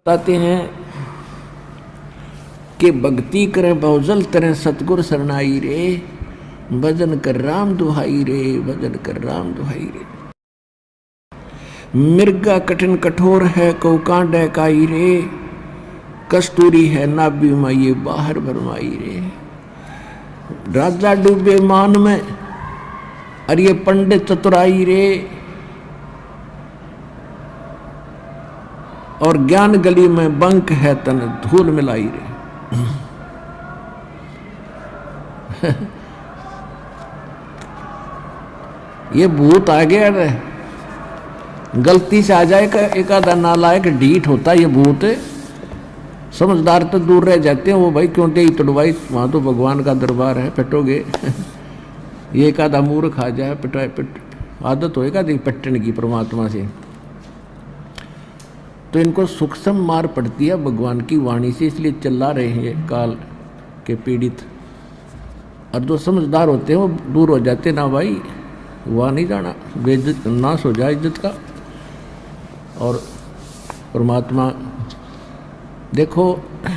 बताते हैं कि भक्ति करें बहुजल तरह सतगुर शरणाई रे, भजन कर राम दुहाई रे, भजन कर राम दुहाई रे। मिर्गा कठिन कठोर है कौ कांडे काई रे, कस्तूरी है नाभि में ये बाहर भरमाई रे। राजा डूबे मान में और ये पंडित चतुराई रे, और ज्ञान गली में बंक है तन धूल मिलाई रे। ये भूत आ गया रे, गलती से आ जाएगा एक आधा नालायक ढीठ होता है ये भूत। समझदार तो दूर रह जाते हैं, वो भाई क्यों दे तड़वाई, वहां तो भगवान का दरबार है, पिटोगे। ये एक आधा मूर्ख आ जाए पिटाए पिट, आदत होएगा देख पिटने की परमात्मा से, तो इनको सूक्ष्म मार पड़ती है भगवान की वाणी से, इसलिए चिल्ला रहे हैं ये काल के पीड़ित। और जो समझदार होते हैं वो दूर हो जाते, ना भाई वहाँ नहीं जाना, बेइज्जत नाश हो जाए इज्जत का। और परमात्मा देखो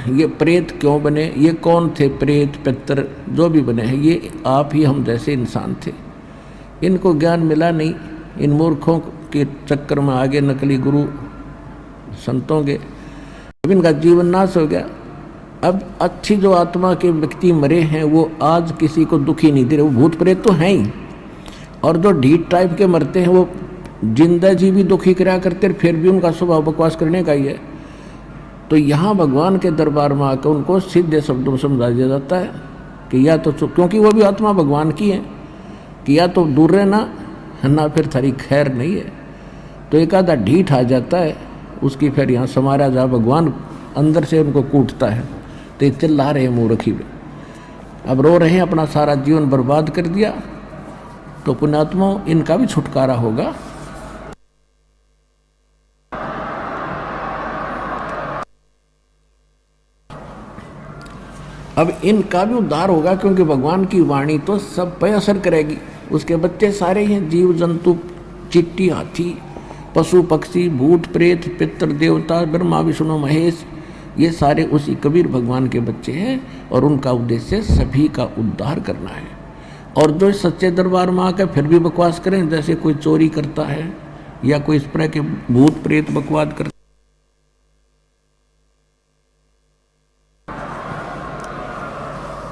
ये प्रेत क्यों बने, ये कौन थे प्रेत पितर जो भी बने हैं, ये आप ही हम जैसे इंसान थे। इनको ज्ञान मिला नहीं, इन मूर्खों के चक्कर में आगे नकली गुरु संतों के, अब इनका जीवन नाश हो गया। अब अच्छी जो आत्मा के व्यक्ति मरे हैं वो आज किसी को दुखी नहीं दे रहे, वो भूत प्रेत तो हैं ही, और जो ढीठ टाइप के मरते हैं वो जिंदा जी भी दुखी कराया करते, फिर भी उनका स्वभाव बकवास करने का ही है। तो यहाँ भगवान के दरबार में आकर उनको सीधे शब्दों में समझा दिया जाता है कि या तो क्योंकि वो भी आत्मा भगवान की है, कि या तो दूर रहना ना फिर थारी खैर नहीं है। तो एक आधा ढीठ आ जाता है, उसकी फिर यहाँ समारा जा भगवान अंदर से उनको कूटता है, तो ये चिल्ला रहे मूर्खी में, अब रो रहे हैं अपना सारा जीवन बर्बाद कर दिया। तो पुण्यात्माओं इनका भी छुटकारा होगा। अब इनका भी उद्धार होगा, क्योंकि भगवान की वाणी तो सब पे असर करेगी। उसके बच्चे सारे हैं जीव जंतु, चिट्टी हाथी पशु पक्षी भूत प्रेत पितर देवता ब्रह्मा विष्णु महेश, ये सारे उसी कबीर भगवान के बच्चे हैं, और उनका उद्देश्य सभी का उद्धार करना है। और जो सच्चे दरबार में आकर फिर भी बकवास करें, जैसे कोई चोरी करता है या कोई इस तरह के भूत प्रेत बकवास करता,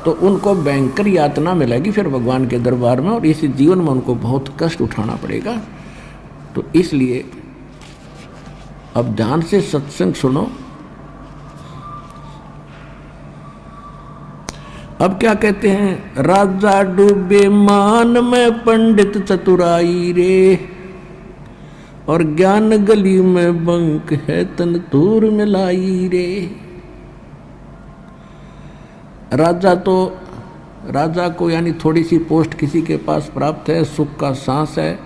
तो उनको भयंकर यातना मिलेगी फिर भगवान के दरबार में, और इस जीवन में उनको बहुत कष्ट उठाना पड़ेगा। तो इसलिए अब ध्यान से सत्संग सुनो। अब क्या कहते हैं, राजा डूबे मान में पंडित चतुराई रे, और ज्ञान गली में बंक है तन दूर मिलाई रे। राजा को यानी थोड़ी सी पोस्ट किसी के पास प्राप्त है, सुख का सांस है,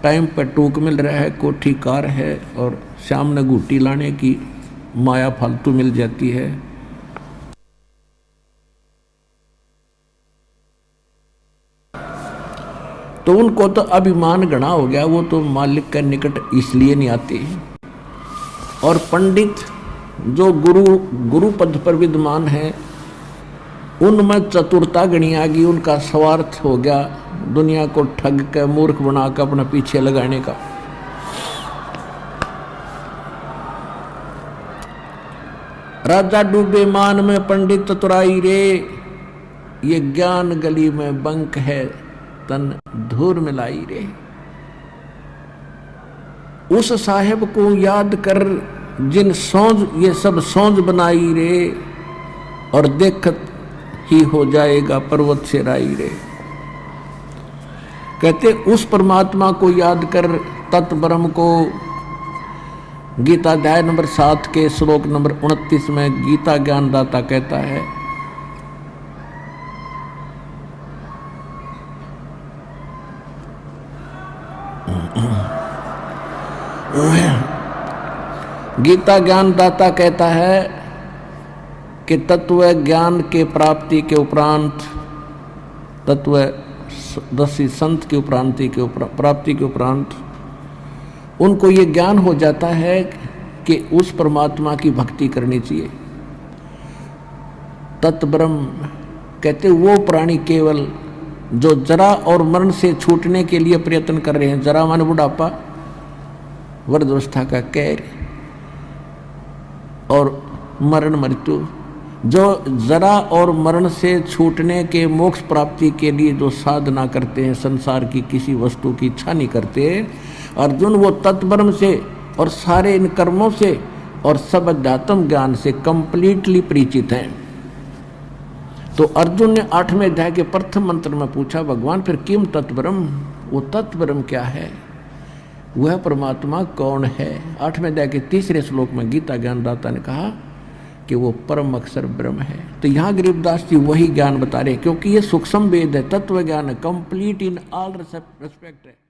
टाइम पर टूक मिल रहा है, कोठी कार है, और सामने घूटी लाने की माया फालतू मिल जाती है। तो उनको तो अभिमान घना हो गया, वो तो मालिक के निकट इसलिए नहीं आते। और पंडित जो गुरु पद पर विद्यमान है, उनमें चतुरता गणी आ गई, उनका स्वार्थ हो गया दुनिया को ठग के मूर्ख बनाकर अपना पीछे लगाने का। राजा डूबे मान में पंडित चतुराई रे, ये ज्ञान गली में बंक है तन धूर मिलाई रे। उस साहेब को याद कर जिन सौंज ये सब सौंज बनाई रे, और देखत ही हो जाएगा पर्वत से राई रे। कहते उस परमात्मा को याद कर, तत् ब्रह्म को। गीता अध्याय नंबर 7 के श्लोक नंबर 29 में गीता ज्ञानदाता कहता है, गीता ज्ञानदाता कहता है कि तत्व ज्ञान के प्राप्ति के उपरांत, तत्व दसी संत की प्राप्ति के उपरांत उनको ये ज्ञान हो जाता है कि उस परमात्मा की भक्ति करनी चाहिए। तत्ब्रह्म कहते वो प्राणी केवल जो जरा और मरण से छूटने के लिए प्रयत्न कर रहे हैं। जरा माने बुढ़ापा, वृद्धावस्था का कहर, और मरण मृत्यु, जो जरा और मरण से छूटने के मोक्ष प्राप्ति के लिए जो साधना करते हैं, संसार की किसी वस्तु की इच्छा नहीं करते अर्जुन, वो तत्ब्रह्म से और सारे इन कर्मों से और सब अध्यात्म ज्ञान से कंप्लीटली परिचित हैं। तो अर्जुन ने 8वें अध्याय के प्रथम मंत्र में पूछा, भगवान फिर किम तत्ब्रह्म, वो तत्ब्रह्म क्या है, वह परमात्मा कौन है। 8वें अध्याय के 3रे श्लोक में गीता ज्ञानदाता ने कहा कि वो परम अक्षर ब्रह्म है। तो यहाँ गरीबदास जी वही ज्ञान बता रहे हैं, क्योंकि ये सूक्ष्म वेद है, तत्व ज्ञान है, कंप्लीट इन ऑल रेस्पेक्ट है।